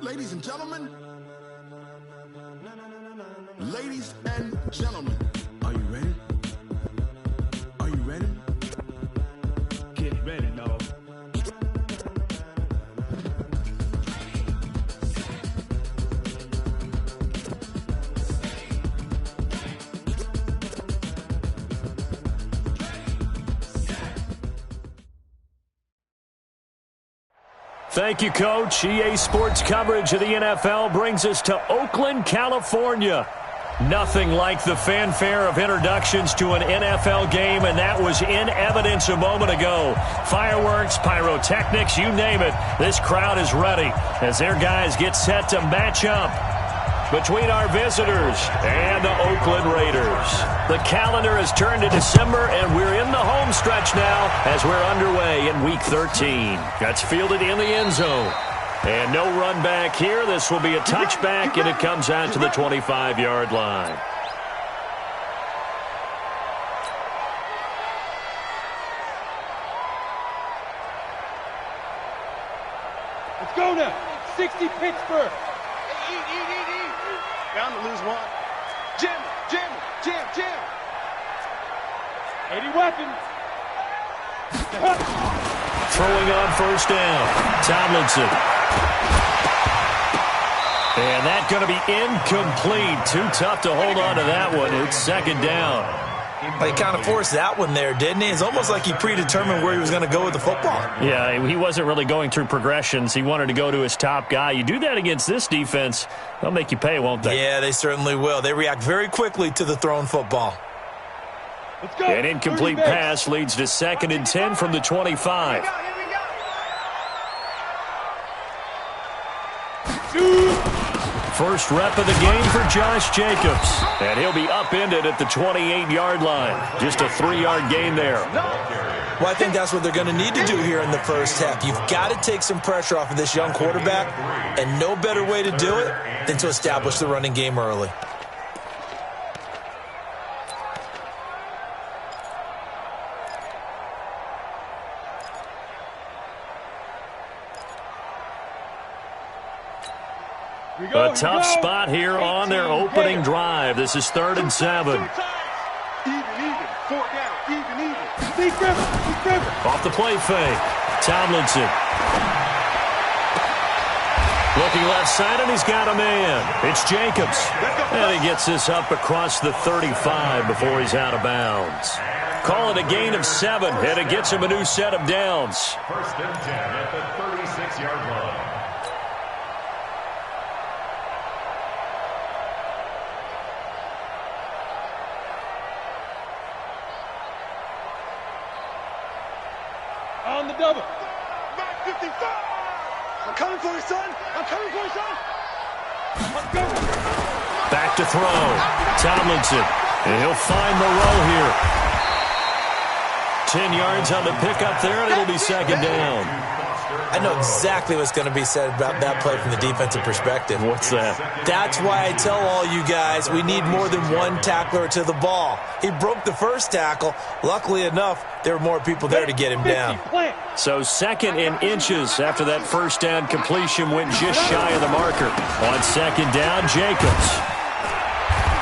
Ladies and gentlemen, are you ready? Are you ready? Get ready, dog. Thank you, Coach. EA Sports coverage of the NFL brings us to Oakland, California. Nothing like the fanfare of introductions to an NFL game, and that was in evidence a moment ago. Fireworks, pyrotechnics, you name it. This crowd is ready as their guys get set to match up between our visitors and the Oakland Raiders. The calendar has turned to December, and we're in the home stretch now as we're underway in Week 13. That's fielded in the end zone. And no run back here. This will be a touchback, and it comes out to the 25-yard line. Let's go now. 60 Pittsburgh. Bound to lose one. Jam. 80 weapons. Throwing on first down, Tomlinson. And that's going to be incomplete. Too tough to hold on to that one. It's second down. He kind of forced that one there, didn't he? It's almost like he predetermined where he was going to go with the football. Yeah, he wasn't really going through progressions. He wanted to go to his top guy. You do that against this defense, they'll make you pay, won't they? Yeah, they certainly will. They react very quickly to the thrown football. Let's go. An incomplete pass leads to 2nd and 10 from the 25. First rep of the game for Josh Jacobs. And he'll be upended at the 28-yard line. Just a 3-yard gain there. Well, I think that's what they're going to need to do here in the first half. You've got to take some pressure off of this young quarterback, and no better way to do it than to establish the running game early. A tough spot here on their opening drive. This is 3rd and 7. Even. 4 down. Even. Speak river. Off the play fake. Tomlinson. Looking left side, and he's got a man. It's Jacobs. And he gets this up across the 35 before he's out of bounds. Call it a gain of 7, and it gets him a new set of downs. 1st and 10 at the 36-yard line. On the double. Back 55. I'm coming for you, son. Let's go. Back to throw. Tomlinson. And he'll find Moreau here. 10 yards on the pickup there, and it'll be 2nd down. I know exactly what's going to be said about that play from the defensive perspective. What's that? That's why I tell all you guys we need more than one tackler to the ball. He broke the first tackle. Luckily enough, there were more people there to get him down. So 2nd and inches after that first down completion went just shy of the marker. On 2nd down, Jacobs.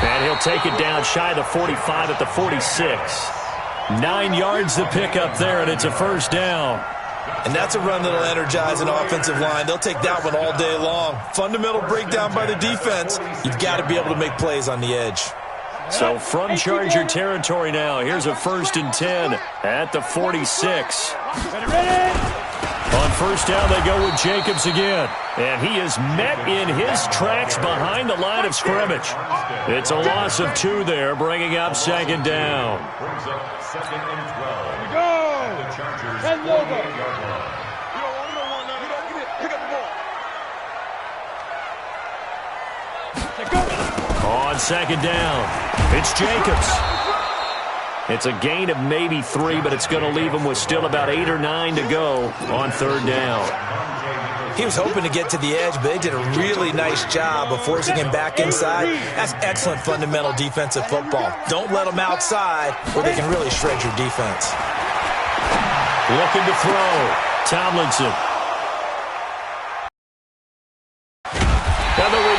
And he'll take it down shy of the 45 at the 46. 9 yards to pick up there, and it's a first down. And that's a run that'll energize an offensive line. They'll take that one all day long. Fundamental breakdown by the defense. You've got to be able to make plays on the edge. So from Charger territory now, here's a 1st and 10 at the 46. On first down, they go with Jacobs again. And he is met in his tracks behind the line of scrimmage. It's a loss of 2 there, bringing up 2nd down. Brings up 2nd and 12. We go. The Chargers. And logo. Pick up the ball. On 2nd down, it's Jacobs. It's a gain of maybe 3, but it's going to leave him with still about 8 or 9 to go on 3rd down. He was hoping to get to the edge, but they did a really nice job of forcing him back inside. That's excellent fundamental defensive football. Don't let them outside where they can really shred your defense. Looking to throw. Tomlinson.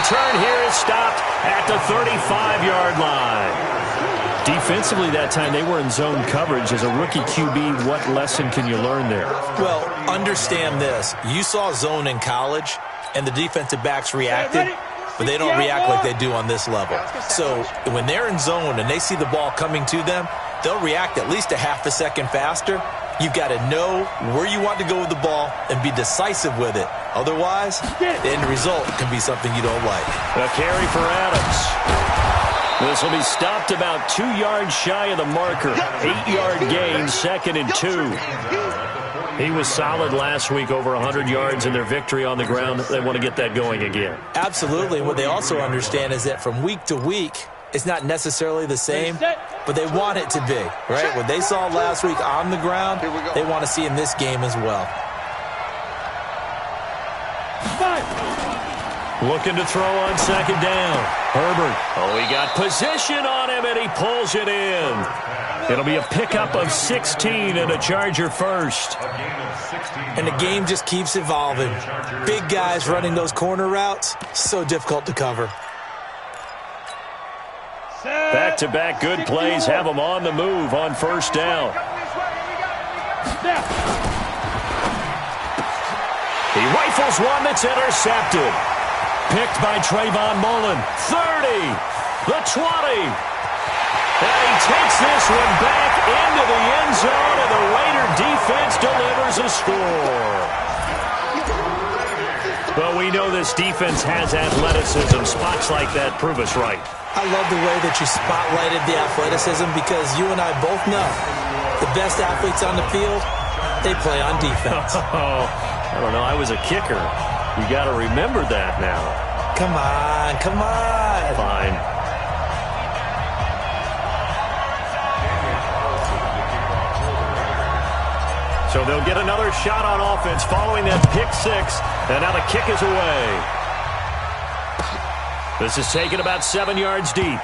return here is stopped at the 35-yard line. Defensively that time, they were in zone coverage. As a rookie QB, what lesson can you learn there? Well, understand this. You saw zone in college, and the defensive backs reacted, but they don't react like they do on this level. So when they're in zone and they see the ball coming to them, they'll react at least a half a second faster. You've got to know where you want to go with the ball and be decisive with it. Otherwise, the end result can be something you don't like. A carry for Adams. This will be stopped about 2 yards shy of the marker. 8-yard gain, 2nd and 2. He was solid last week, over 100 yards in their victory on the ground. They want to get that going again. Absolutely. What they also understand is that from week to week, it's not necessarily the same, but they want it to be, right? What they saw last week on the ground, they want to see in this game as well. Looking to throw on 2nd down. Herbert. Oh, he got position on him, and he pulls it in. It'll be a pickup of 16 and a Charger first. And the game just keeps evolving. Big guys running those corner routes, so difficult to cover. Back-to-back good plays have them on the move on 1st down. He rifles one that's intercepted. Picked by Trayvon Mullen. 30. The 20. And he takes this one back into the end zone, and the Raider defense delivers a score. But we know this defense has athleticism. Spots like that prove us right. I love the way that you spotlighted the athleticism, because you and I both know the best athletes on the field, they play on defense. I don't know. I was a kicker. You got to remember that now. Come on, come on. Fine. So they'll get another shot on offense following that pick 6, and now the kick is away. This is taken about 7 yards deep.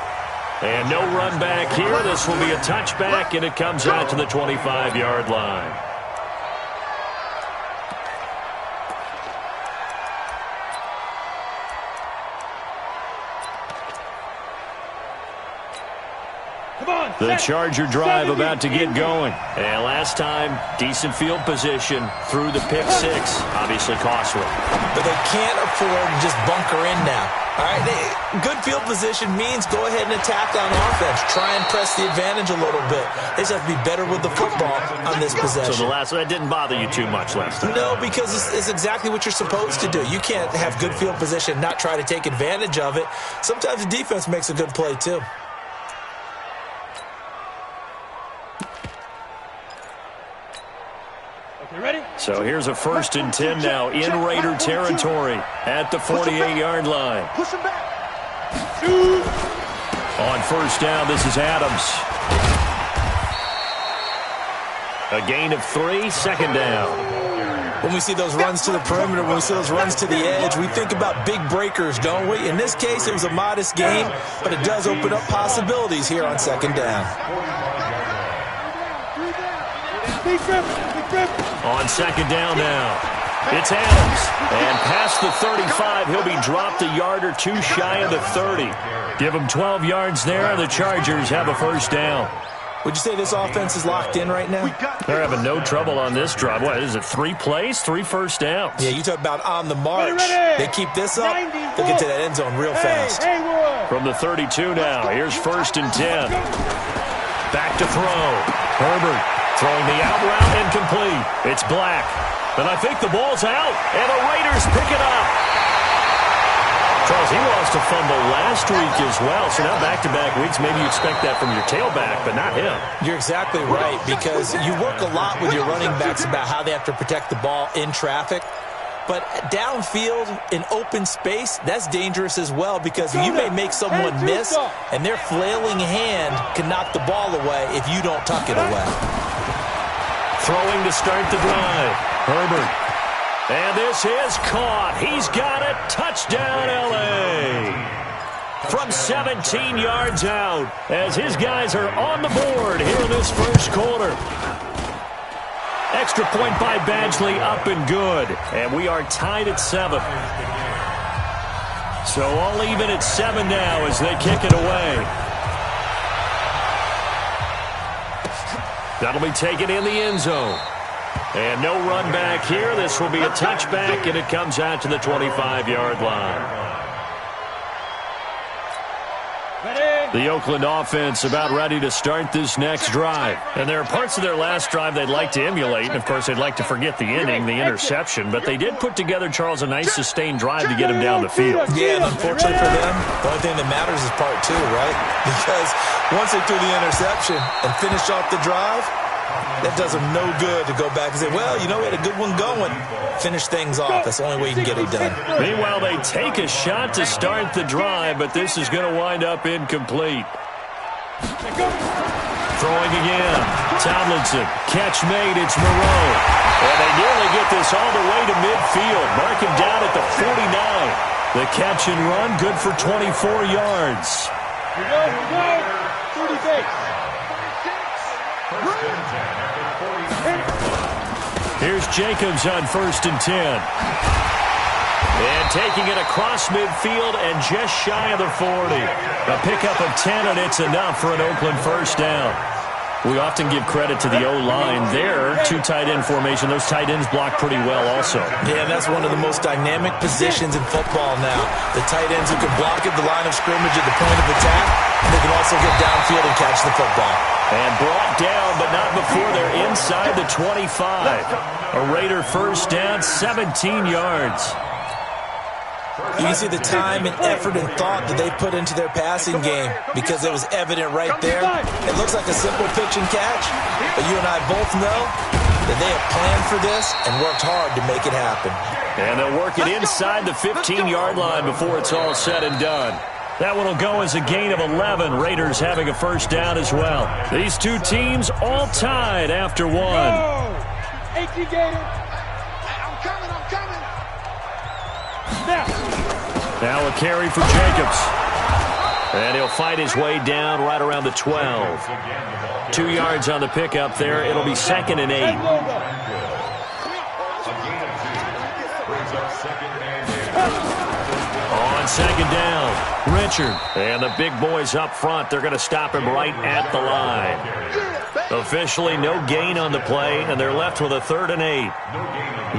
And no run back here. This will be a touchback, and it comes out to the 25-yard line. The Charger drive about to get going. And last time, decent field position through the pick 6. Obviously costly. But they can't afford to just bunker in now. All right, good field position means go ahead and attack on offense. Try and press the advantage a little bit. They just have to be better with the football on this possession. So that didn't bother you too much last time? No, because it's exactly what you're supposed to do. You can't have good field position, not try to take advantage of it. Sometimes the defense makes a good play too. So here's a 1st and 10 now in Raider territory at the 48-yard line. Push him back. On 1st down, this is Adams. A gain of 3, 2nd down. When we see those runs to the perimeter, when we see those runs to the edge, we think about big breakers, don't we? In this case, it was a modest gain, but it does open up possibilities here on 2nd down. On 2nd down now, it's Adams. And past the 35, he'll be dropped a yard or 2 shy of the 30. Give him 12 yards there, and the Chargers have a 1st down. Would you say this offense is locked in right now? They're having no trouble on this drive. What is it, 3 plays, 3 1st downs? Yeah, you talk about on the march. They keep this up, they'll get to that end zone real fast. From the 32 now, here's 1st and 10. Back to throw. Herbert throwing the out route incomplete. It's Black. And I think the ball's out, and the Raiders pick it up. Charles, he lost a fumble last week as well, so now back-to-back weeks, maybe you expect that from your tailback, but not him. You're exactly right, because you work a lot with your running backs about how they have to protect the ball in traffic. But downfield, in open space, that's dangerous as well, because you may make someone miss, and their flailing hand can knock the ball away if you don't tuck it away. Throwing to start the drive. Herbert. And this is caught. He's got it. Touchdown, L.A. From 17 yards out, as his guys are on the board here in this first quarter. Extra point by Badgley, up and good. And we are tied at 7. So all even at 7 now as they kick it away. That'll be taken in the end zone. And no run back here. This will be a touchback, and it comes out to the 25-yard line. The Oakland offense about ready to start this next drive. And there are parts of their last drive they'd like to emulate. And, of course, they'd like to forget the inning, the interception. But they did put together, Charles, a nice sustained drive to get him down the field. Yeah, and unfortunately for them, the only thing that matters is part 2, right? Because once they threw the interception and finished off the drive, that does them no good to go back and say, well, you know, we had a good one going. Finish things off. That's the only way you can get it done. Meanwhile, they take a shot to start the drive, but this is going to wind up incomplete. Throwing again. Tomlinson. Catch made. It's Moreau. And they nearly get this all the way to midfield. Mark him down at the 49. The catch and run, good for 24 yards. Here we go. 30 base. Here's Jacobs on 1st and 10. And taking it across midfield and just shy of the 40. A pickup of 10, and it's enough for an Oakland first down. We often give credit to the O-line there. 2 tight end formation. Those tight ends block pretty well also. Yeah, that's one of the most dynamic positions in football now. The tight ends who can block at the line of scrimmage at the point of attack, and they can also get downfield and catch the football. And brought down, but not before they're inside the 25. A Raider first down, 17 yards. You can see the time and effort and thought that they put into their passing game because it was evident right there. It looks like a simple pitch and catch, but you and I both know that they have planned for this and worked hard to make it happen. And they'll work it inside the 15-yard line before it's all said and done. That one will go as a gain of 11. Raiders having a first down as well. These two teams all tied after one. 18 Gator. I'm coming. Now a carry for Jacobs. And he'll fight his way down right around the 12. 2 yards on the pickup there. It'll be 2nd and 8. On 2nd down, Richard. And the big boys up front, they're going to stop him right at the line. Officially no gain on the play, and they're left with a 3rd and 8.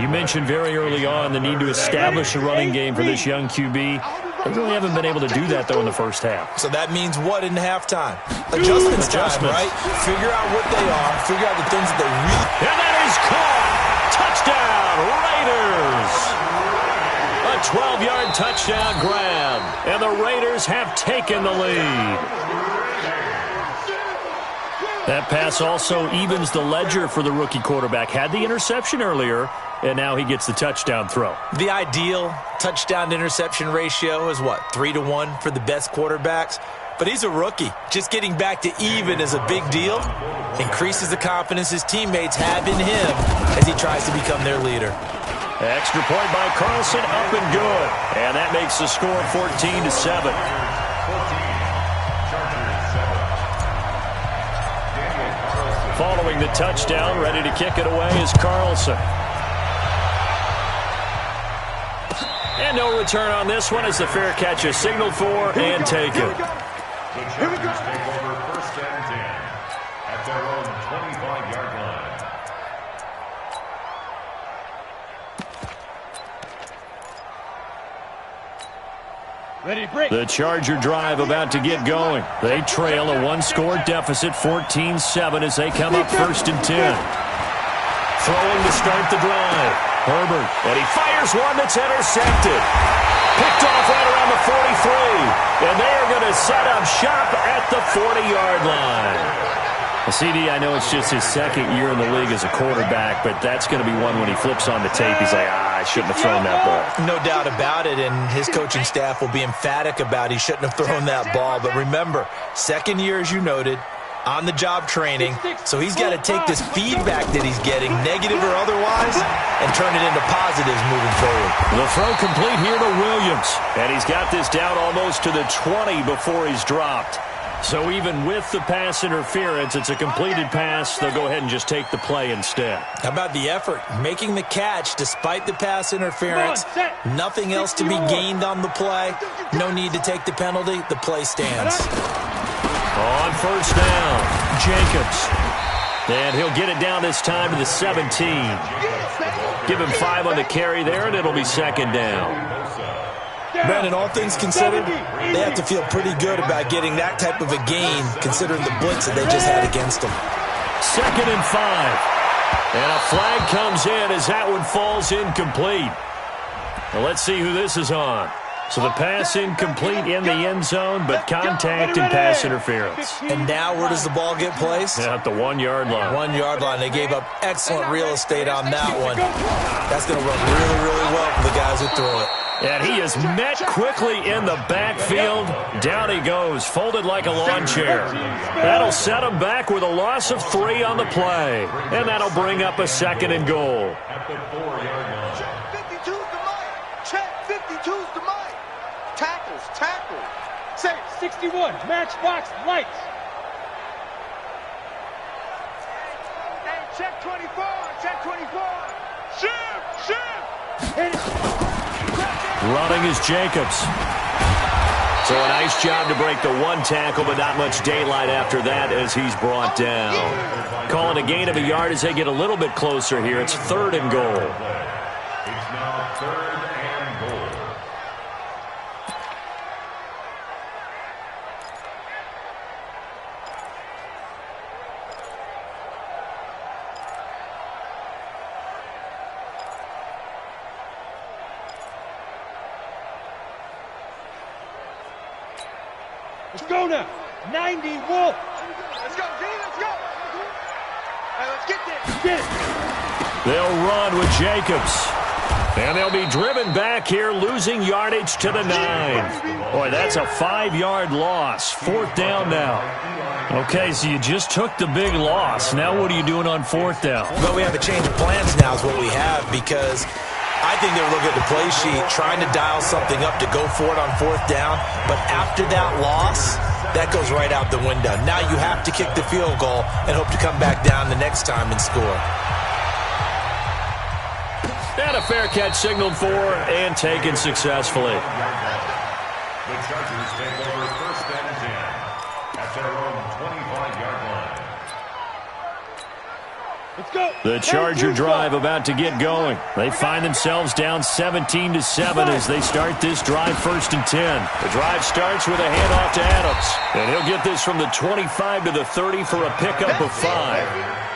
You mentioned very early on the need to establish a running game for this young QB. They really haven't been able to do that, though, in the first half. So that means what in halftime? Adjustments time, right? Figure out what they are. Figure out the things that they really... And that is caught! Touchdown, Raiders! A 12-yard touchdown grab. And the Raiders have taken the lead. That pass also evens the ledger for the rookie quarterback. Had the interception earlier, and now he gets the touchdown throw. The ideal touchdown-interception ratio is what, 3-to-1 for the best quarterbacks? But he's a rookie. Just getting back to even is a big deal. Increases the confidence his teammates have in him as he tries to become their leader. Extra point by Carlson, up and good. And that makes the score 14-7. Following the touchdown, ready to kick it away is Carlson. And no return on this one as the fair catch is signaled for and taken. The Chargers take over 1st and 10 at their own 25-yard line. Ready to break. The Charger drive about to get going. They trail a one-score deficit, 14-7, as they come up 1st and 10. Throwing to start the drive. Herbert, and he fires one that's intercepted. Picked off right around the 43. And they are going to set up shop at the 40-yard line. CD, I know it's just his 2nd year in the league as a quarterback, but that's going to be one when he flips on the tape. He's like, I shouldn't have thrown that ball. No doubt about it, and his coaching staff will be emphatic about he shouldn't have thrown that ball. But remember, 2nd year, as you noted, on-the-job training, so he's got to take this feedback that he's getting, negative or otherwise, and turn it into positives moving forward. The throw complete here to Williams, and he's got this down almost to the 20 before he's dropped. So even with the pass interference, it's a completed pass. They'll go ahead and just take the play instead. How about the effort? Making the catch despite the pass interference. Nothing else to be gained on the play. No need to take the penalty. The play stands. On first down, Jacobs. And he'll get it down this time to the 17. Give him 5 on the carry there, and it'll be second down. Brandon, all things considered, they have to feel pretty good about getting that type of a gain, considering the blitz that they just had against them. Second and 5. And a flag comes in as that one falls incomplete. Well, let's see who this is on. So the pass incomplete in the end zone, but contact and pass interference. And now where does the ball get placed? Yeah, at the 1-yard line. 1-yard line. They gave up excellent real estate on that one. That's going to run really, really well for the guys who throw it. And he is met quickly in the backfield. Down he goes, folded like a lawn chair. That'll set him back with a loss of 3 on the play. And that'll bring up a second and goal. At the 4-yard line. Check 52's the mic. Check 52's the mic. Tackles, tackle. Say 61, matchbox lights. Hey, check 24, check 24. Shift. Hit it. Running is Jacobs. So a nice job to break the 1 tackle, but not much daylight after that as he's brought down. Calling a gain of a yard as they get a little bit closer here. It's 3rd and goal. It's now 3rd and goal. Let's go now. 90 Wolf. Let's go, Z, let's go. Hey, let's get this. Get it. They'll run with Jacobs. And they'll be driven back here, losing yardage to the 9. Boy, that's a 5-yard loss. 4th down now. Okay, so you just took the big loss. Now what are you doing on 4th down? Well, we have a change of plans now is what we have, because I think they were looking at the play sheet, trying to dial something up to go for it on 4th down. But after that loss, that goes right out the window. Now you have to kick the field goal and hope to come back down the next time and score. And a fair catch signaled for and taken successfully. The Chargers take over 1st and 10 at their own 25-yard line. Let's go. The Charger drive about to get going. They find themselves down 17-7 as they start this drive 1st and 10. The drive starts with a handoff to Adams. And he'll get this from the 25 to the 30 for a pickup of 5.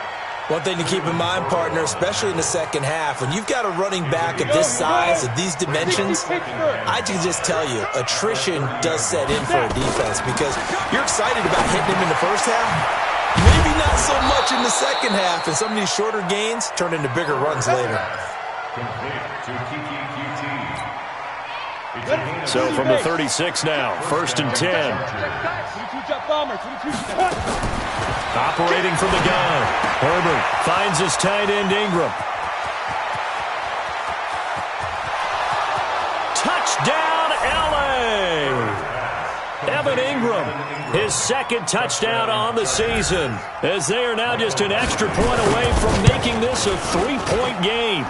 One thing to keep in mind, partner, especially in the second half, when you've got a running back of this size, of these dimensions, I can just tell you, attrition does set in for a defense, because you're excited about hitting him in the first half. Maybe not so much in the second half, and some of these shorter gains turn into bigger runs later. Complete to Kiki QT. So from the 36 now, 1st and 10. 22 jump bomber, 22 jump. Operating from the gun. Herbert finds his tight end Ingram. Touchdown, L.A. Evan Ingram, his 2nd touchdown on the season, as they are now just an extra point away from making this a 3-point game.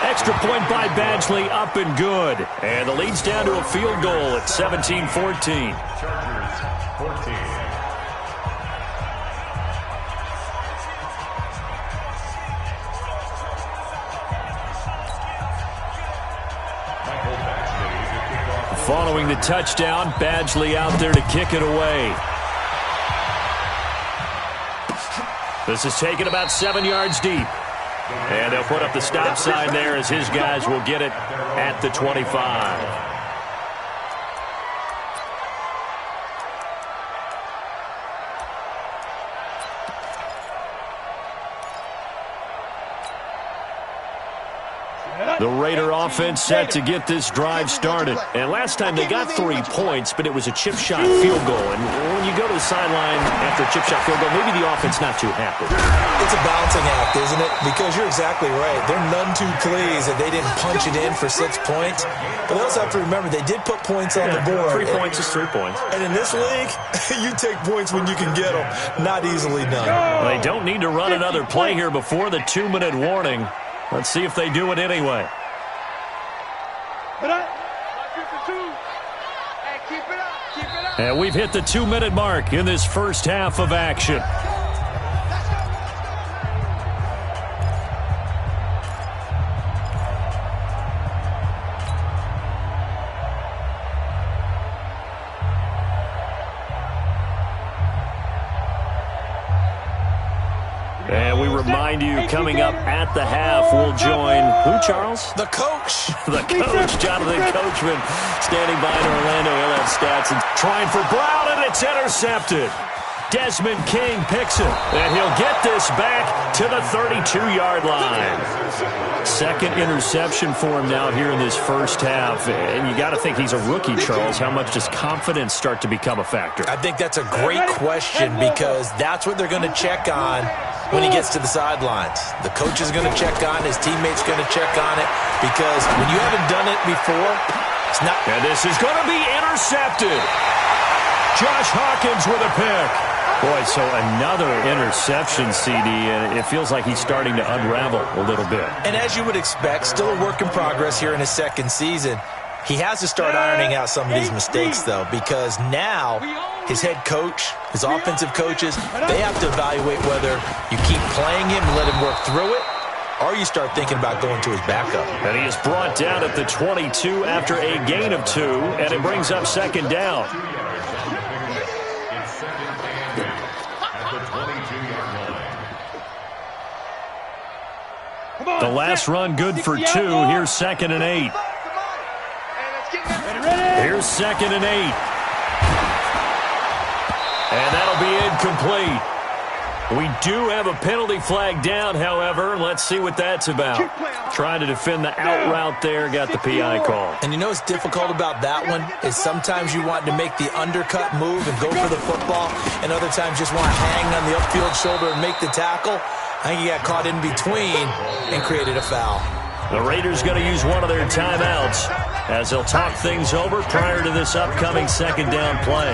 Extra point by Badgley, up and good. And the lead's down to a field goal at 17-14. Chargers 14. Following the touchdown, Badgley out there to kick it away. This is taken about 7 yards deep. And they'll put up the stop sign there as his guys will get it at the 25. The Raider offense set to get this drive started. And last time they got 3 points, but it was a chip shot field goal. And when you go to the sideline after a chip shot field goal, maybe the offense not too happy. It's a balancing act, isn't it? Because you're exactly right. They're none too pleased that they didn't punch it in for 6 points. But they also have to remember they did put points on the board. 3 points is 3 points. And in this league, you take points when you can get them. Not easily done. Well, they don't need to run another play here before the 2-minute warning. Let's see if they do it anyway. And we've hit the 2-minute mark in this first half of action. And we remind you, coming up at the half, we'll join who, Charles? The coach. The coach, Jonathan Coachman, standing by in Orlando. He'll have stats and trying for Brown, and it's intercepted. Desmond King picks it, and he'll get this back to the 32-yard line. Second interception for him now here in this first half. And you got to think he's a rookie, Charles. How much does confidence start to become a factor? I think that's a great question because that's what they're going to check on when he gets to the sidelines. The coach is going to check on, his teammates going to check on it, because when you haven't done it before, it's not. And this is going to be intercepted. Josh Hawkins with a pick. Boy, so another interception, CD, and it feels like he's starting to unravel a little bit. And as you would expect, still a work in progress here in his second season. He has to start ironing out some of these mistakes, though, because now his head coach, his offensive coaches, they have to evaluate whether you keep playing him and let him work through it, or you start thinking about going to his backup. And he is brought down at the 22 after a gain of 2, and it brings up second down. The last run good for 2. Here's 2nd and 8. Here's 2nd and 8. And that'll be incomplete. We do have a penalty flag down, however. Let's see what that's about. Trying to defend the out route there, got the PI call. And you know what's difficult about that one is sometimes you want to make the undercut move and go for the football, and other times just want to hang on the upfield shoulder and make the tackle. I think he got caught in between and created a foul. The Raiders going to use one of their timeouts as they'll talk things over prior to this upcoming second down play.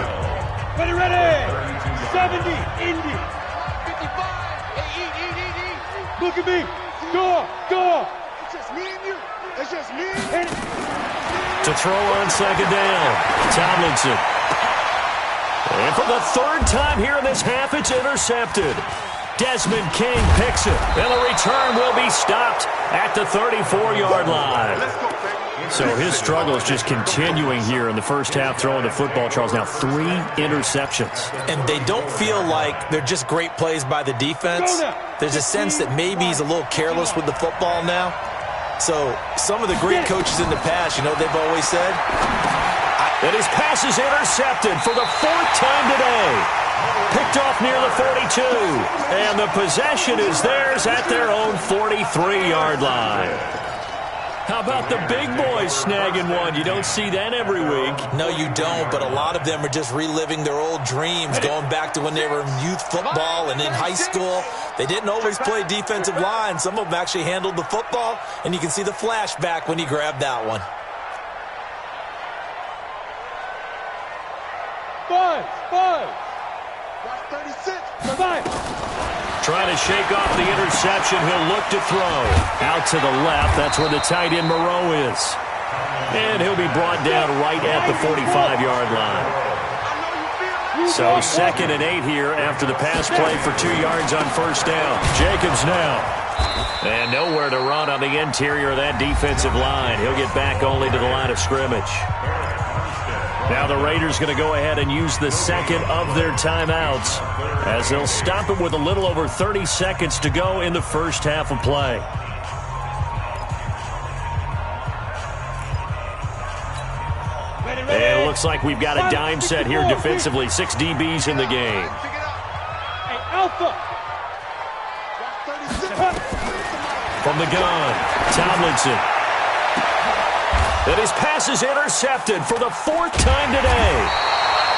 Ready, 70, Indy. 55, eat. Look at me, go. It's just me and you, it's just me and To throw on second down, Tomlinson. And for the third time here in this half, it's intercepted. Desmond King picks it, and the return will be stopped at the 34-yard line. So his struggle is just continuing here in the first half throwing the football, Charles. Now 3 interceptions. And they don't feel like they're just great plays by the defense. There's a sense that maybe he's a little careless with the football now. So some of the great coaches in the past, you know, they've always said. And his pass is intercepted for the 4th time today. Picked off near the 42. And the possession is theirs at their own 43-yard line. How about the big boys snagging one? You don't see that every week. No, you don't, but a lot of them are just reliving their old dreams, going back to when they were in youth football and in high school. They didn't always play defensive line. Some of them actually handled the football, and you can see the flashback when he grabbed that one. Five. 36. Trying to shake off the interception. He'll look to throw. Out to the left. That's where the tight end Moreau is. And he'll be brought down right at the 45-yard line. So 2nd and 8 here after the pass play for 2 yards on first down. Jacobs now. And nowhere to run on the interior of that defensive line. He'll get back only to the line of scrimmage. Now the Raiders going to go ahead and use the second of their timeouts as they'll stop it with a little over 30 seconds to go in the first half of play. And it looks like we've got a dime set here defensively. 6 DBs in the game. Alpha. From the gun, Tomlinson. And his pass is intercepted for the 4th time today.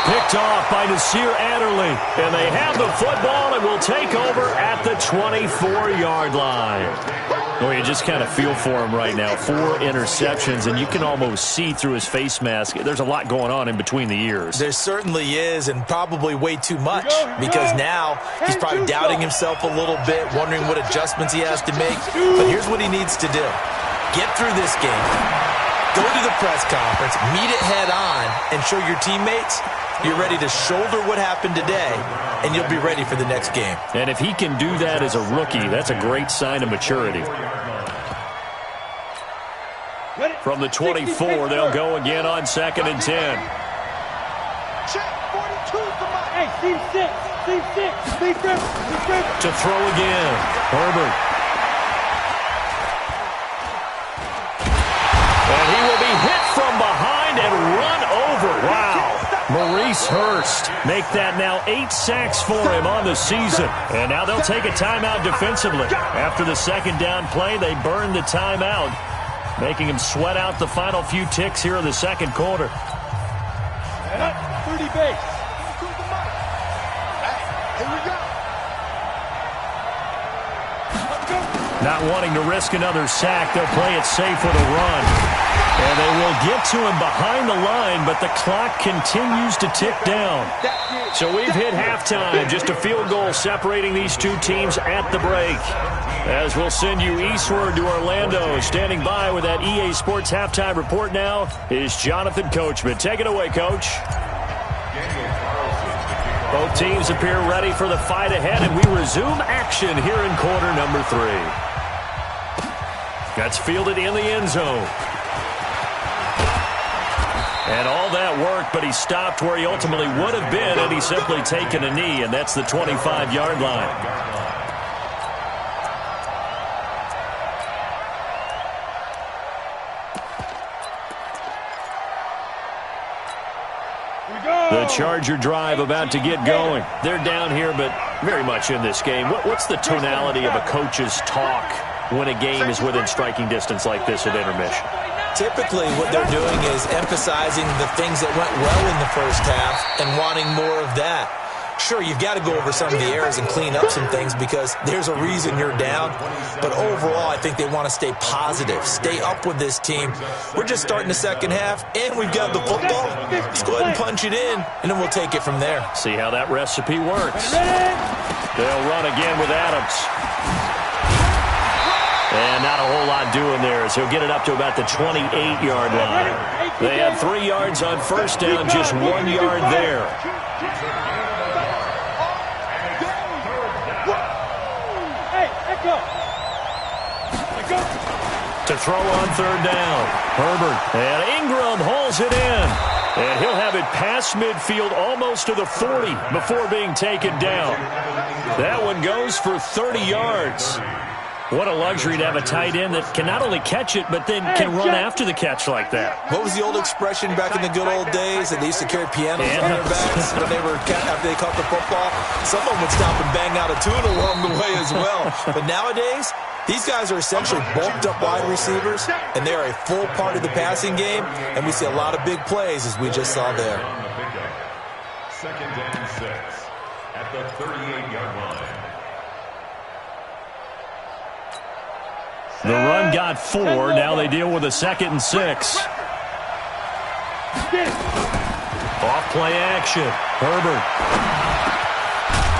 Picked off by Nasir Adderley. And they have the football and will take over at the 24-yard line. Well, you just kind of feel for him right now. 4 interceptions, and you can almost see through his face mask. There's a lot going on in between the ears. There certainly is, and probably way too much, because now he's probably doubting himself a little bit, wondering what adjustments he has to make. But here's what he needs to do. Get through this game. Go to the press conference, meet it head on, and show your teammates you're ready to shoulder what happened today, and you'll be ready for the next game. And if he can do that as a rookie, that's a great sign of maturity. From the 24, they'll go again on 2nd and 10. Hey, team 6. To throw again, Herbert. And he will be hit from behind and run over. Wow. Maurice Hurst make that now 8 sacks for him on the season. And now they'll take a timeout defensively. After the 2nd down play, they burn the timeout, making him sweat out the final few ticks here in the 2nd quarter. 30 base. Here we go. Not wanting to risk another sack, they'll play it safe with a run. And they will get to him behind the line, but the clock continues to tick down. So we've hit halftime, just a field goal separating these two teams at the break. As we'll send you eastward to Orlando, standing by with that EA Sports halftime report now is Jonathan Coachman. Take it away, Coach. Both teams appear ready for the fight ahead, and we resume action here in quarter number 3. That's fielded in the end zone. And all that worked, but he stopped where he ultimately would have been had he simply taken a knee, and that's the 25-yard line. The Charger drive about to get going. They're down here, but very much in this game. What's the tonality of a coach's talk when a game is within striking distance like this at intermission? Typically, what they're doing is emphasizing the things that went well in the first half and wanting more of that. Sure, you've got to go over some of the errors and clean up some things because there's a reason you're down. But overall, I think they want to stay positive, stay up with this team. We're just starting the second half, and we've got the football. Let's go ahead and punch it in, and then we'll take it from there. See how that recipe works. They'll run again with Adams. And not a whole lot doing there as he'll get it up to about the 28-yard line. They had 3 yards on first down, just 1 yard there. To throw on 3rd down. Herbert and Ingram hauls it in. And he'll have it past midfield almost to the 40 before being taken down. That one goes for 30 yards. What a luxury to have a tight end that can not only catch it, but then can run after the catch like that. What was the old expression back in the good old days that they used to carry pianos on their backs when they were after they caught the football? Someone would stop and bang out a tune along the way as well. But nowadays, these guys are essentially bulked up wide receivers, and they are a full part of the passing game, and we see a lot of big plays as we just saw there. 2nd and 6 at the 38-yard line. The run got 4. Now they deal with a 2nd and 6. Off play action. Herbert.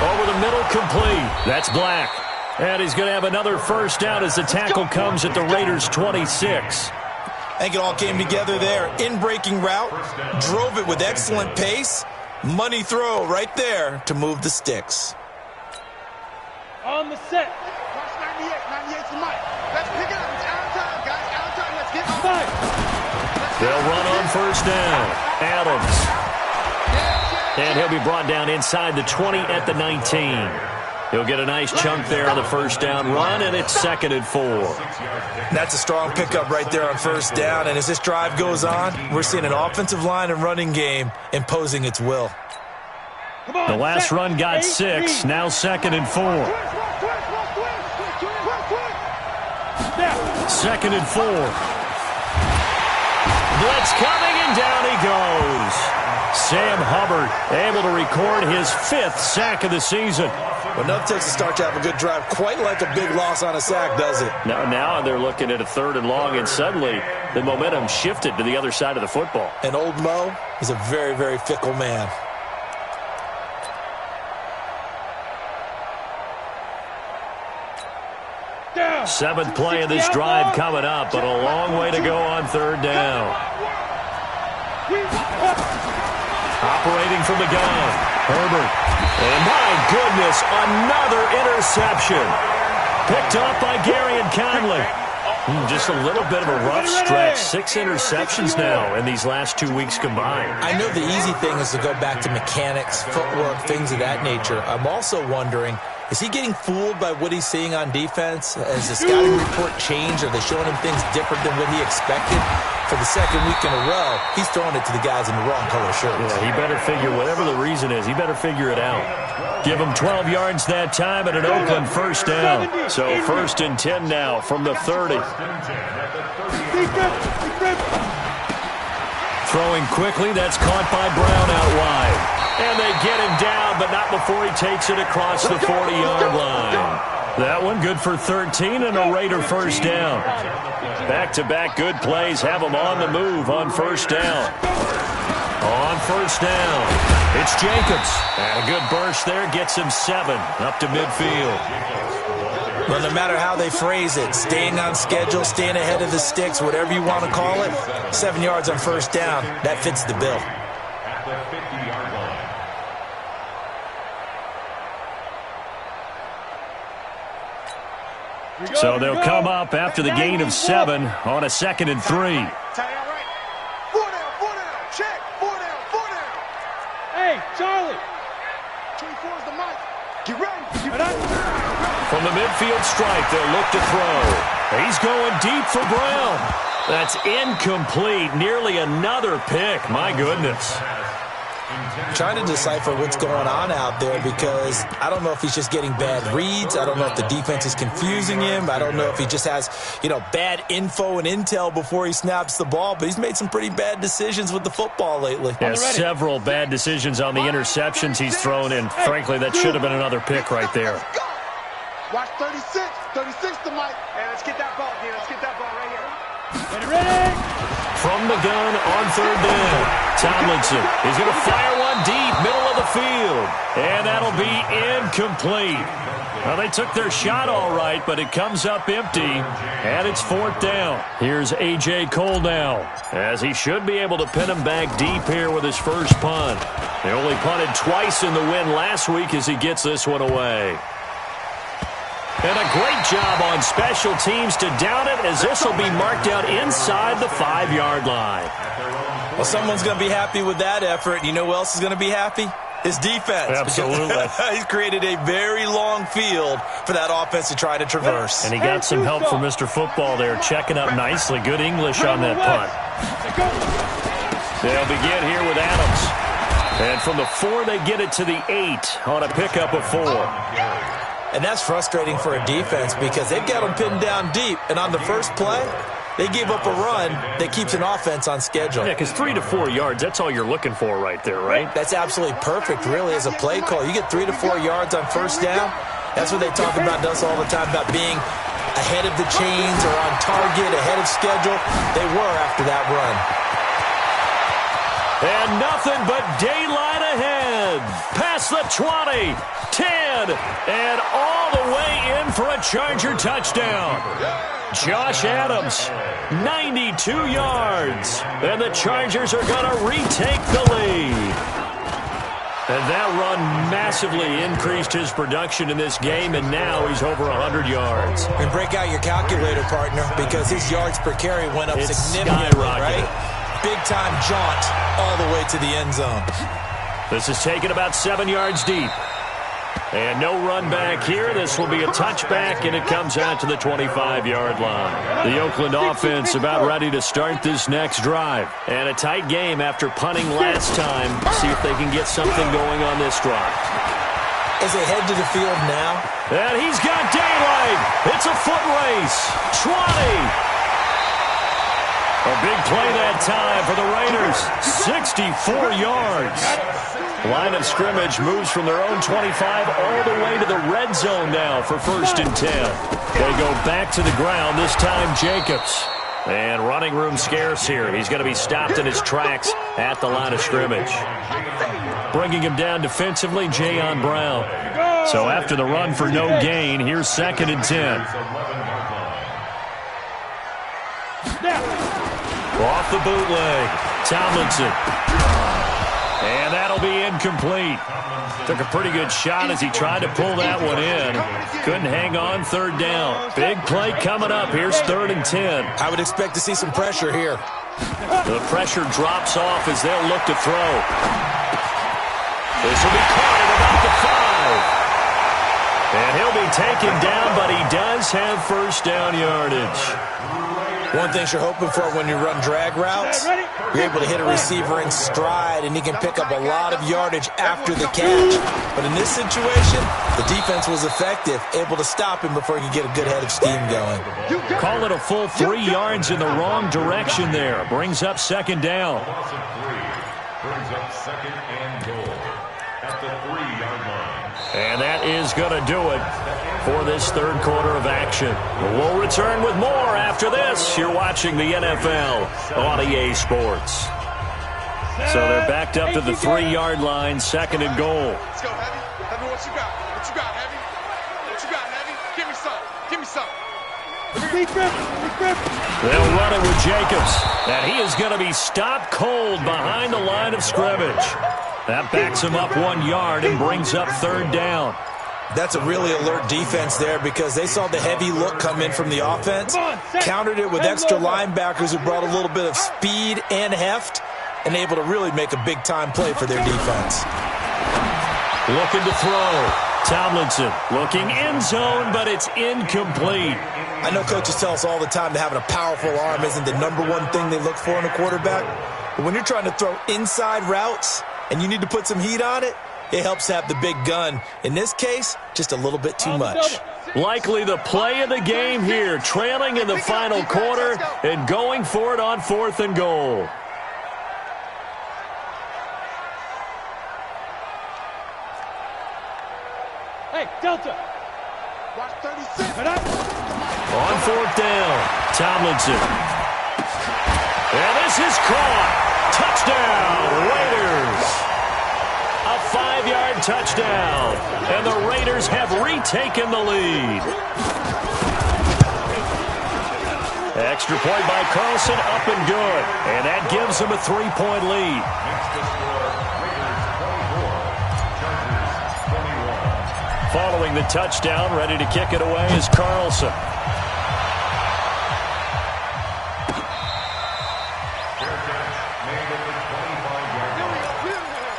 Over the middle, complete. That's Black. And he's going to have another first down as the tackle comes at the Raiders' 26. I think it all came together there. In-breaking route. Drove it with excellent pace. Money throw right there to move the sticks. On the set. Watch 98 to Mike. Let's pick it up. It's out of time, guys. Out of time. Let's get on. They'll run on first down. Adams. And he'll be brought down inside the 20 at the 19. He'll get a nice chunk there on the first down run, and it's 2nd and 4. That's a strong pickup right there on first down, and as this drive goes on, we're seeing an offensive line and running game imposing its will. The last run got 6, now 2nd and 4. 2nd and 4. Blitz coming, and down he goes. Sam Hubbard able to record his 5th sack of the season. Well, nothing takes a start to have a good drive quite like a big loss on a sack, does it? Now they're looking at a 3rd and long, and suddenly the momentum shifted to the other side of the football. And old Mo is a very, very fickle man. Down. 7th play of this drive coming up, but a long way to go on 3rd down. Operating from the gun, Herbert. And my goodness, another interception. Picked up by Gary and Conley. Just a little bit of a rough stretch. 6 interceptions now in these last 2 weeks combined. I know the easy thing is to go back to mechanics, footwork, things of that nature. I'm also wondering, is he getting fooled by what he's seeing on defense? Has the scouting report changed? Are they showing him things different than what he expected? For the 2nd week in a row, he's throwing it to the guys in the wrong color shirts. Yeah, he better figure, whatever the reason is, he better figure it out. Give him 12 yards that time and an Oakland 1st down. So 1st and 10 now from the 30. Throwing quickly, that's caught by Brown out wide. And they get him down, but not before he takes it across the 40-yard line. That one good for 13 and a Raider 1st down. Back-to-back good plays have them on the move on 1st down. On 1st down, it's Jacobs. And a good burst there gets him 7 up to midfield. Well, no matter how they phrase it, staying on schedule, staying ahead of the sticks, whatever you want to call it, 7 yards on 1st down, that fits the bill. At the 50-yard line. So they'll come up after the gain of 7 on a 2nd and 3. Tie out right. 4 down. Check. 4 down. Hey, Charlie. 24 is the mic. Get ready. From the midfield stripe, they'll look to throw. He's going deep for Brown. That's incomplete. Nearly another pick. My goodness. Trying to decipher what's going on out there because I don't know if he's just getting bad reads. I don't know if the defense is confusing him. I don't know if he just has, bad info and intel before he snaps the ball. But he's made some pretty bad decisions with the football lately. Yeah, several bad decisions on the interceptions he's thrown in. Frankly, that should have been another pick right there. Watch 36. 36 the mic. Hey, let's get that ball here. Let's get that ball right here. Get ready. From the gun on 3rd down, Tomlinson is going to fire one deep, middle of the field. And that'll be incomplete. Well, they took their shot all right, but it comes up empty, and it's 4th down. Here's A.J. Cole now, as he should be able to pin him back deep here with his first punt. They only punted twice in the win last week as he gets this one away. And a great job on special teams to down it, as this will be marked out inside the 5-yard line. Well, someone's going to be happy with that effort. You know who else is going to be happy? His defense. Absolutely. He's created a very long field for that offense to try to traverse. And he got some help from Mr. Football there, checking up nicely. Good English on that punt. They'll begin here with Adams. And from the 4, they get it to the 8 on a pickup of 4. And that's frustrating for a defense because they've got them pinned down deep. And on the first play, they gave up a run that keeps an offense on schedule. Yeah, because 3 to 4 yards, that's all you're looking for right there, right? That's absolutely perfect, really, as a play call. You get 3 to 4 yards on 1st down. That's what they talk about us all the time, about being ahead of the chains or on target, ahead of schedule. They were after that run. And nothing but daylight ahead. Past the 20, 10, and all the way in for a Charger touchdown. Josh Adams, 92 yards. And the Chargers are going to retake the lead. And that run massively increased his production in this game, and now he's over 100 yards. And break out your calculator, partner, because his yards per carry went up significantly, skyrocketed. right? Big-time jaunt all the way to the end zone. This is taken about 7 yards deep. And no run back here. This will be a touchback, and it comes out to the 25-yard line. The Oakland offense about ready to start this next drive. And a tight game after punting last time. See if they can get something going on this drive. As they head to the field now. And he's got daylight. It's a foot race. 20. A big play that time for the Raiders. 64 yards. Line of scrimmage moves from their own 25 all the way to the red zone now for 1st and 10. They go back to the ground, this time Jacobs. And running room scarce here. He's going to be stopped in his tracks at the line of scrimmage. Bringing him down defensively, Jayon Brown. So after the run for no gain, here's 2nd and 10. Off the bootleg, Tomlinson. And that'll be incomplete. Took a pretty good shot as he tried to pull that one in. Couldn't hang on, 3rd down. Big play coming up. Here's 3rd and 10. I would expect to see some pressure here. The pressure drops off as they'll look to throw. This will be caught at about the 5. And he'll be taken down, but he does have 1st down yardage. One thing you're hoping for when you run drag routes, you're able to hit a receiver in stride, and he can pick up a lot of yardage after the catch. But in this situation, the defense was effective, able to stop him before he could get a good head of steam going. Call it a full 3 yards in the wrong direction there. Brings up 2nd down. Loss of 3. Brings up 2nd and goal at the 3-yard line. And that is going to do it for this 3rd quarter of action. We'll return with more after this. You're watching the NFL on EA Sports. So they're backed up to the 3-yard line, 2nd and goal. Let's go, Heavy. Heavy, what you got? What you got, Heavy? What you got, Heavy? Give me some. Give me some. They'll run it with Jacobs. And he is going to be stopped cold behind the line of scrimmage. That backs him up 1 yard and brings up 3rd down. That's a really alert defense there because they saw the heavy look come in from the offense, countered it with extra linebackers who brought a little bit of speed and heft, and able to really make a big-time play for their defense. Looking to throw. Tomlinson looking end zone, but it's incomplete. I know coaches tell us all the time that having a powerful arm isn't the #1 thing they look for in a quarterback, but when you're trying to throw inside routes and you need to put some heat on it, it helps have the big gun. In this case, just a little bit too much. Likely the play of the game here, trailing in the final quarter and going for it on 4th and goal. Hey, Delta. Watch 36. On 4th down, Tomlinson. And this is caught. Touchdown, Raiders. A 5-yard touchdown. And the Raiders have retaken the lead. Extra point by Carlson, up and good. And that gives them a 3-point lead. Following the touchdown, ready to kick it away is Carlson.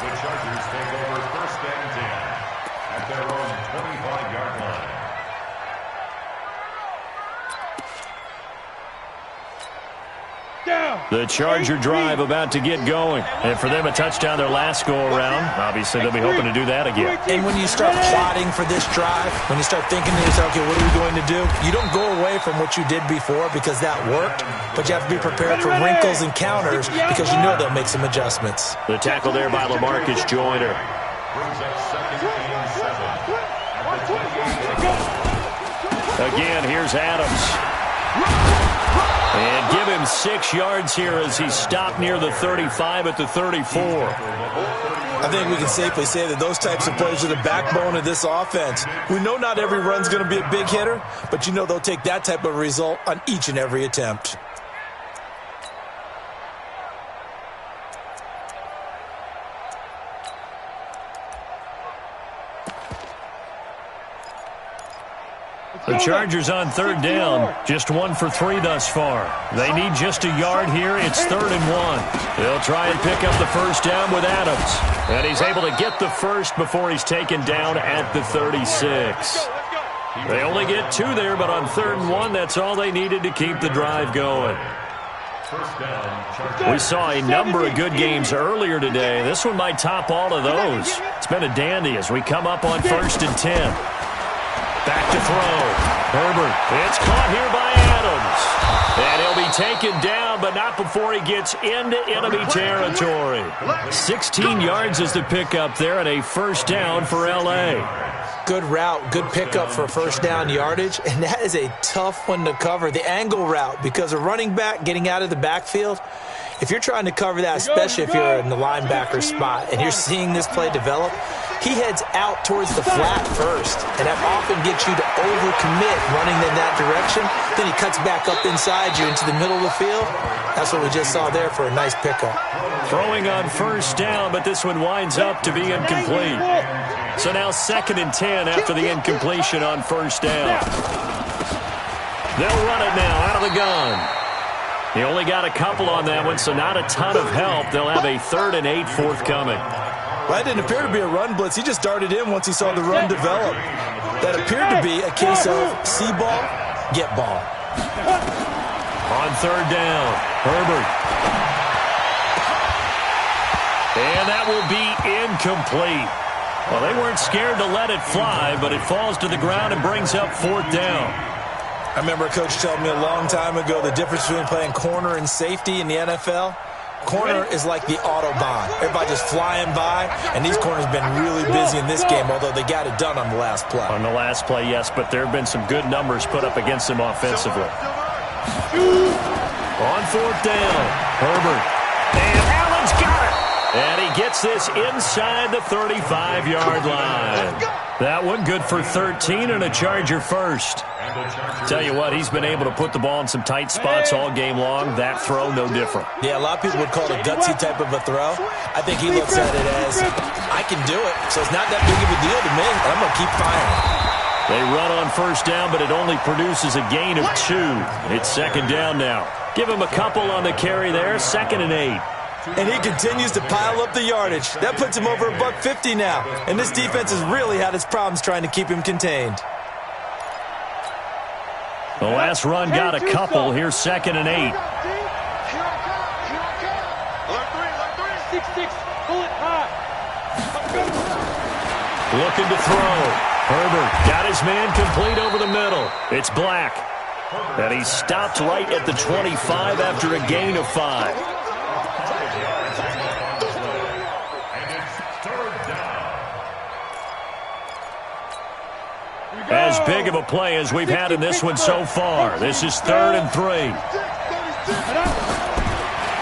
The Chargers take over 1st and 10 at their own 25-yard line. The Charger drive about to get going. And for them, a touchdown their last go-around. Obviously, they'll be hoping to do that again. And when you start plotting for this drive, when you start thinking to yourself, okay, what are we going to do? You don't go away from what you did before because that worked, but you have to be prepared for wrinkles and counters because you know they'll make some adjustments. The tackle there by LaMarcus Joyner. Brings up 2nd and 7. Again, here's Adams. And give him 6 yards here as he's stopped near the 35 at the 34. I think we can safely say that those types of plays are the backbone of this offense. We know not every run's going to be a big hitter, but you know they'll take that type of result on each and every attempt. The Chargers on 3rd down. Just 1 for 3 thus far. They need just a yard here. It's 3rd and 1. They'll try and pick up the 1st down with Adams. And he's able to get the first before he's taken down at the 36. They only get 2 there, but on 3rd and 1, that's all they needed to keep the drive going. We saw a number of good games earlier today. This one might top all of those. It's been a dandy as we come up on 1st and 10. Back to throw. Herbert. It's caught here by Adams. And he'll be taken down, but not before he gets into enemy territory. 16 yards is the pickup there, and a first down for L.A. Good route, good pickup for first down yardage, and that is a tough one to cover. The angle route, because a running back getting out of the backfield, if you're trying to cover that, especially if you're in the linebacker spot and you're seeing this play develop, he heads out towards the flat first, and that often gets you to overcommit running in that direction. Then he cuts back up inside you into the middle of the field. That's what we just saw there for a nice pickup. Throwing on first down, but this one winds up to be incomplete. So now 2nd and 10 after the incompletion on first down. They'll run it now out of the gun. He only got a couple on that one, so not a ton of help. They'll have a 3rd and 8 forthcoming. Well, that didn't appear to be a run blitz. He just darted in once he saw the run develop. That appeared to be a case of see ball, get ball. On 3rd down, Herbert. And that will be incomplete. Well, they weren't scared to let it fly, but it falls to the ground and brings up 4th down. I remember a coach telling me a long time ago the difference between playing corner and safety in the NFL. Corner is like the Autobahn. Everybody just flying by, and these corners have been really busy in this game, although they got it done on the last play. On the last play, yes, but there have been some good numbers put up against them offensively. On 4th down, Herbert. And Allen's got it. And he gets this inside the 35-yard line. That one good for 13 and a Charger first. Tell you what, he's been able to put the ball in some tight spots all game long. That throw, no different. Yeah, a lot of people would call it a gutsy type of a throw. I think he looks at it as, I can do it, so it's not that big of a deal to me. I'm going to keep firing. They run on first down, but it only produces a gain of 2. It's 2nd down now. Give him a couple on the carry there, 2nd and 8. And he continues to pile up the yardage. That puts him over $150 now. And this defense has really had its problems trying to keep him contained. The last run got a couple. Here's 2nd and 8. 6-6, pull it high. Looking to throw. Herbert got his man complete over the middle. It's Black. And he stopped right at the 25 after a gain of 5. As big of a play as we've had in this one so far. This is 3rd and 3.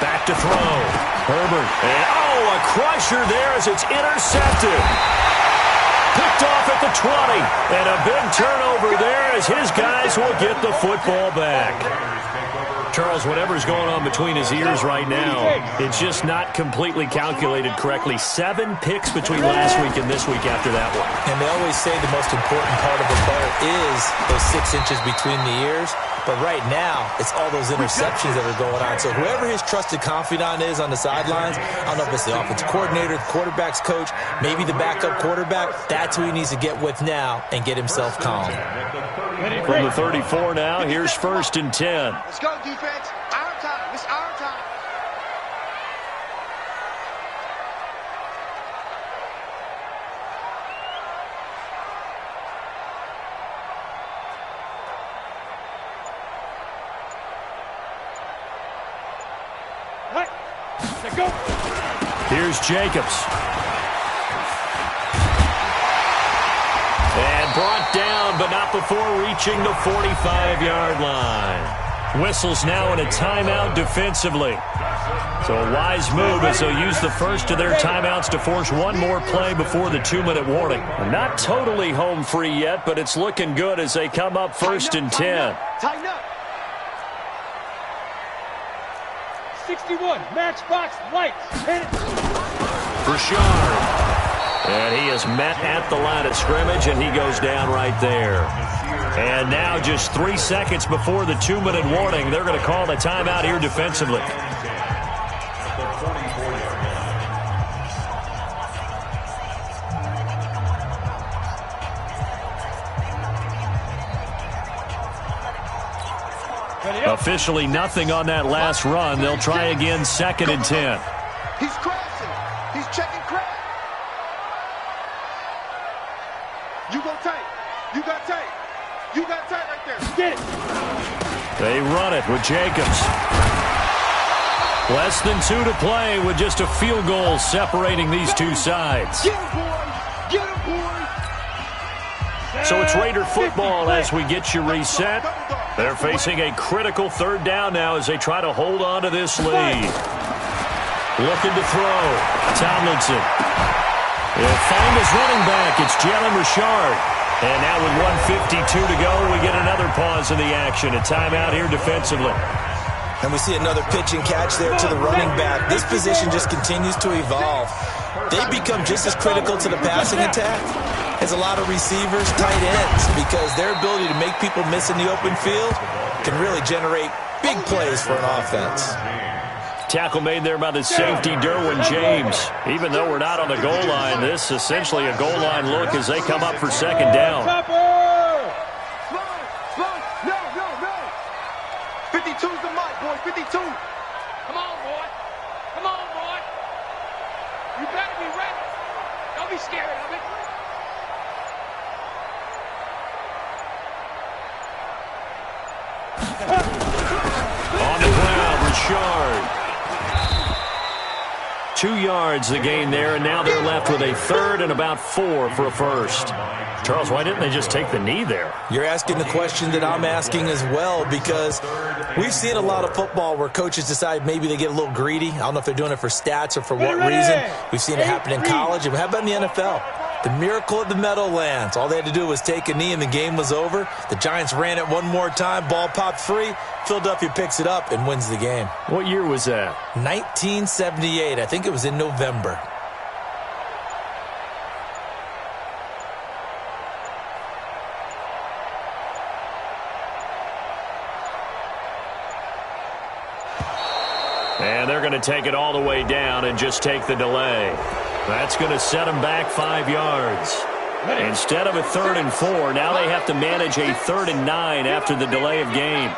Back to throw. Herbert. And a crusher there as it's intercepted. Picked off at the 20. And a big turnover there as his guys will get the football back. Charles, whatever's going on between his ears right now, it's just not completely calculated correctly. 7 picks between last week and this week after that one. And they always say the most important part of a player is those 6 inches between the ears. But right now, it's all those interceptions that are going on. So whoever his trusted confidant is on the sidelines, I don't know if it's the offensive coordinator, the quarterback's coach, maybe the backup quarterback, that's who he needs to get with now and get himself calm. From the 34 now, here's 1st and 10. Let's go, defense. Our time. It's our time. Here's Jacobs. And brought down, but not before reaching the 45-yard line. Whistles now in a timeout defensively. So a wise move as they'll use the first of their timeouts to force one more play before the 2-minute warning. Not totally home free yet, but it's looking good as they come up 1st and 10. Tighten up. 61, matchbox lights. Richard. And he is met at the line of scrimmage, and he goes down right there. And now just 3 seconds before the 2-minute warning, they're going to call the timeout here defensively. Officially nothing on that last run. They'll try again 2nd and 10. He's crashing. He's checking crash. You go tight. You got tight. Get it. They run it with Jacobs. Less than 2 to play with just a field goal separating these two sides. Get him, boys. Get him, boys. So it's Raider football as we get you reset. They're facing a critical third down now as they try to hold on to this lead. Looking to throw. Tomlinson. He'll find his running back. It's Jalen Richard. And now with 1:52 to go, we get another pause in the action. A timeout here defensively. And we see another pitch and catch there to the running back. This position just continues to evolve. They become just as critical to the passing attack as a lot of receivers, tight ends, because their ability to make people miss in the open field can really generate big plays for an offense. Tackle made there by the safety, Derwin James. Even though we're not on the goal line, this is essentially a goal line look as they come up for second down. No. 52's the mic, boy. 52. Come on, boy. Come on, boy. You better be ready. Don't be scared of it. On the ground, Richard. 2 yards the gain there, and now they're left with a third and about 4 for a first. Charles, why didn't they just take the knee there? You're asking the question that I'm asking as well, because we've seen a lot of football where coaches decide maybe they get a little greedy. I don't know if they're doing it for stats or for what reason. We've seen it happen in college. And how about in the NFL? The miracle of the Meadowlands. All they had to do was take a knee and the game was over. The Giants ran it one more time. Ball popped free. Philadelphia picks it up and wins the game. What year was that? 1978. I think it was in November. And they're going to take it all the way down and just take the delay. That's going to set them back 5 yards. Instead of a 3rd and 4, now they have to manage a 3rd and 9 after the delay of game.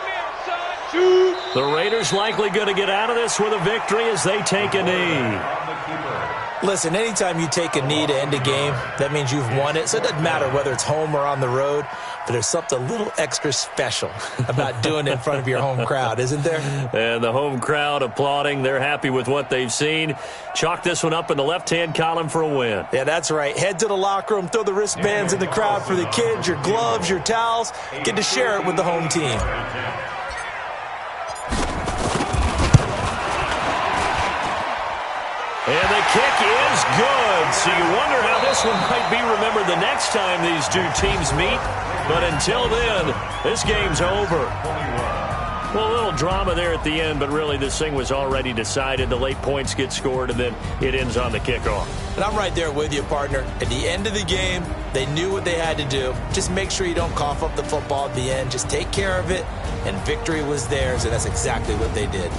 The Raiders likely going to get out of this with a victory as they take a knee. Listen, anytime you take a knee to end a game, that means you've won it. So it doesn't matter whether it's home or on the road, but there's something a little extra special about doing it in front of your home crowd, isn't there? And the home crowd applauding. They're happy with what they've seen. Chalk this one up in the left-hand column for a win. Yeah, that's right. Head to the locker room, throw the wristbands in the crowd for the kids, your gloves, your towels. Get to share it with the home team. And the kick is good. So you wonder how this one might be remembered the next time these two teams meet. But until then, this game's over. Well, a little drama there at the end, but really this thing was already decided. The late points get scored, and then it ends on the kickoff. And I'm right there with you, partner. At the end of the game, they knew what they had to do. Just make sure you don't cough up the football at the end. Just take care of it, and victory was theirs, and that's exactly what they did.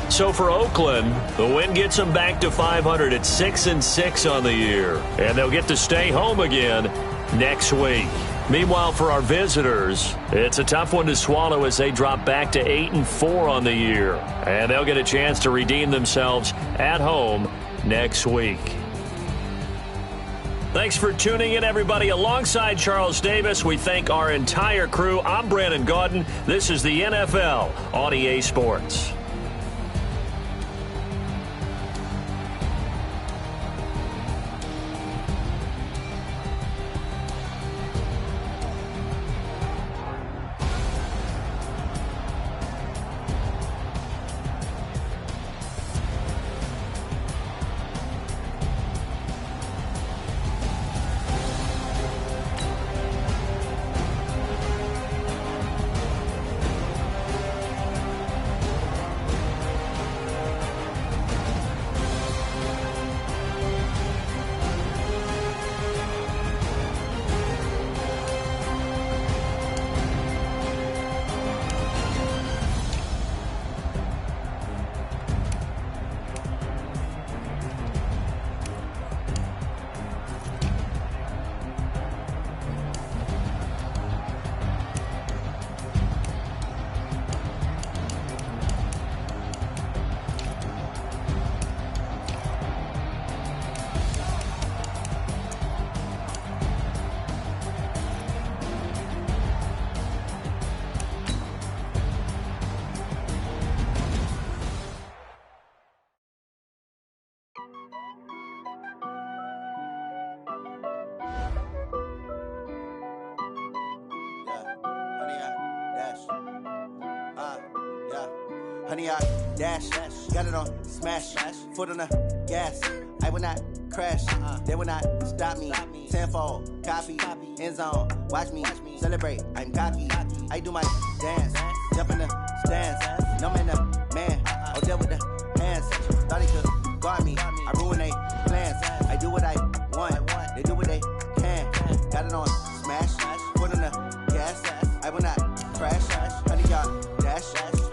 So for Oakland, the win gets them back to 500 at 6-6 on the year. And they'll get to stay home again next week. Meanwhile, for our visitors, it's a tough one to swallow as they drop back to 8-4 on the year. And they'll get a chance to redeem themselves at home next week. Thanks for tuning in, everybody. Alongside Charles Davis, we thank our entire crew. I'm Brandon Gaudin. This is the NFL on EA Sports. Honey, I dash, got it on smash, foot on the gas. I will not crash, they will not stop me. Tenfold, copy, end zone, watch me celebrate. I'm cocky, I do my dance, jump in the stands. No man, man, I'll deal with the hands. Thought he could guard me, I ruin they plans. I do what I want, they do what they can. Got it on smash, foot on the gas. I will not crash, honey, y'all dash,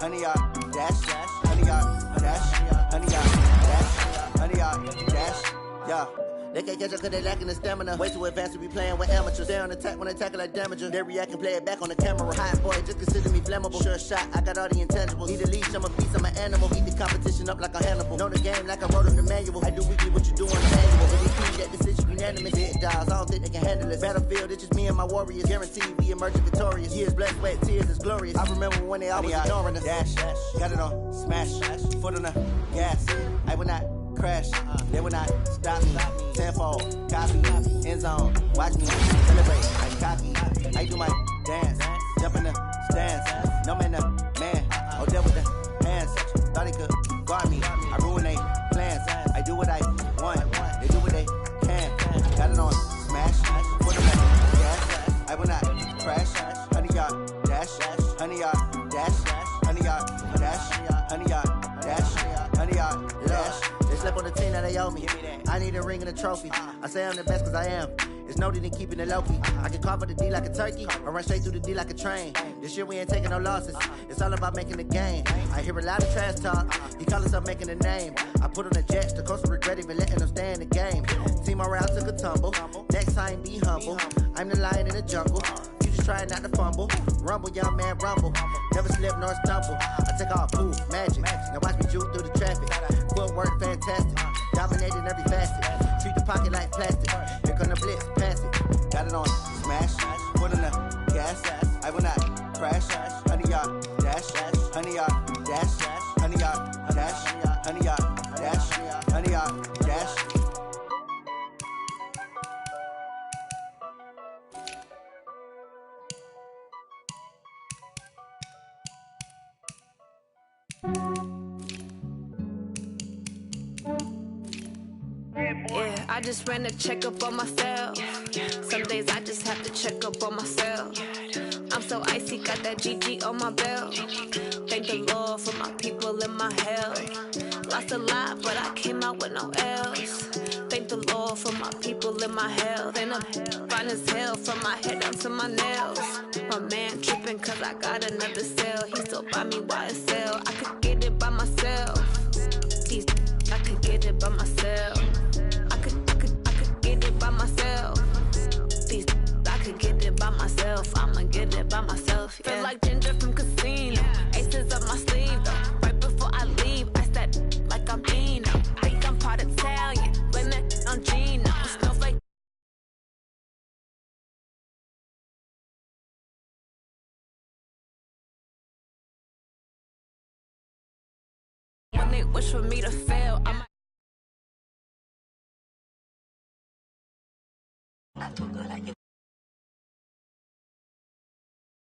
honey, y'all dash, honey, y'all dash, honey, y'all dash, honey, y'all dash, yeah. They can't catch up cause they lacking the stamina. Way too advanced to be playing with amateurs. They on attack when they tackle like damager. They react and play it back on the camera. Hot boy, just consider me flammable. Sure shot, I got all the intangibles. Need a leash, I'm a beast, I'm an animal. Eat the competition up like a Hannibal. Know the game like I wrote on the manual. I do weekly what you do on the annual. MVP, that decision unanimous. Big dials, I don't think they can handle it. Battlefield, it's just me and my warriors. Guaranteed we emerging victorious. Years, blood, sweat, tears, it's glorious. I remember when they always ignoring us. Dash, got it on smash, foot on the gas. I will not crash, they will not stop me. Tenfold, copy, end zone, watch me celebrate. I'm cocky, I do my dance, jump in the stands. No man, man, I'll deal with the hands. Thought he could guard me, I ruin they plans. I do what I want, they do what they can. Got it on smash, foot on the gas. I will not crash, honey, y'all dash, honey, y'all dash, honey, y'all dash, honey, y'all dash, honey, y'all dash. They slept on the team that they owe me. I need a ring and a trophy. I say I'm the best cause I am. It's noted in keeping it low-key. I can carve up the D like a turkey or run straight through the D like a train. This year we ain't taking no losses. It's all about making the game. I hear a lot of trash talk. He call himself making a name. I put on the Jets. The coach will regret even letting them stay in the game. Team morale took a tumble. Next time be humble. I'm the lion in the jungle. You just try not to fumble. Rumble, young man, rumble. Never slip nor stumble. I take off, poof, magic. Now watch me juke through the traffic. Footwork fantastic. Dominating every facet. Treat the pocket like plastic. Here come the blitz, pass it. Got it on smash, foot on the gas. I will not crash. Honey, y'all dash, honey, y'all dash, honey, y'all dash, honey, y'all dash, honey, y'all dash. Yeah, I just ran a checkup on myself. Some days I just have to check up on myself. I'm so icy, got that GG on my belt. Thank the Lord for my people and my health. Lost a lot, but I came out with no L's. Thank the Lord for my people and my health. And I'm fine as hell from my head down to my nails. My man tripping cause I got another cell. He still buy me YSL. I could get it by myself. These I could get it by myself. I could get it by myself. These I could get it by myself. I'ma get it by myself. Yeah. Feel like Ginger from Casino. Aces up my sleeve though. Right before I leave, I said like I'm Dino. Think I'm part Italian. Blame it on Gino. Snowflake. When they wish for me to fail, I'm